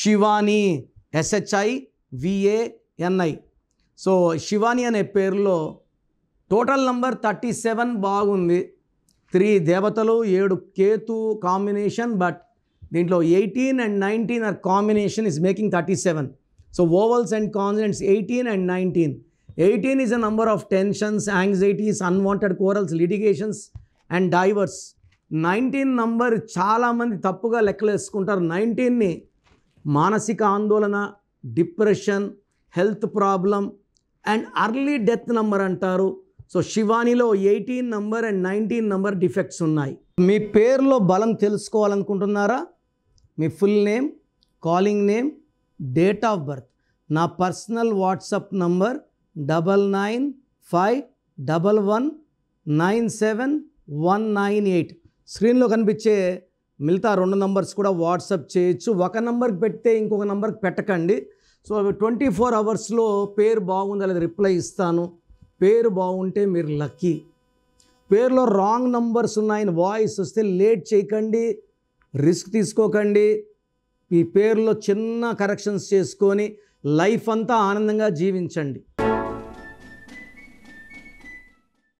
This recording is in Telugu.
శివాని, SHIVANI. సో శివాని అనే పేరులో టోటల్ నంబర్ 37 బాగుంది. 3 దేవతలు 7 కేతు కాంబినేషన్, బట్ దీంట్లో 18 and 19 or combination is making 37. So vowels and consonants 18 and 19. 18 is a number of tensions, anxieties, unwanted quarrels, litigations and divorce. 19 number చాలామంది తప్పుగా లెక్కలేసుకుంటారు. 19ని మానసిక ఆందోళన, depression, health problem and early death number అంటారు. సో శివానిలో 18 నంబర్ అండ్ 19 నంబర్ డిఫెక్ట్స్ ఉన్నాయి. మీ పేరులో బలం తెలుసుకోవాలనుకుంటున్నారా? మీ full name, calling name, date of birth, నా పర్సనల్ వాట్సాప్ నంబర్ 9951197198. స్క్రీన్లో కనిపించే మిగతా 2 నంబర్స్ కూడా వాట్సాప్ చేయొచ్చు. ఒక నంబర్కి పెడితే ఇంకొక నంబర్కి పెట్టకండి. సో 24 అవర్స్లో పేరు బాగుందా లేదా రిప్లై ఇస్తాను. పేరు బాగుంటే మీరు లక్కీ. పేరులో రాంగ్ నంబర్స్ ఉన్నాయని వాయిస్ వస్తే లేట్ చేయకండి, రిస్క్ తీసుకోకండి. ఈ పేరులో చిన్న కరెక్షన్స్ చేసుకొని లైఫ్ అంతా ఆనందంగా జీవించండి.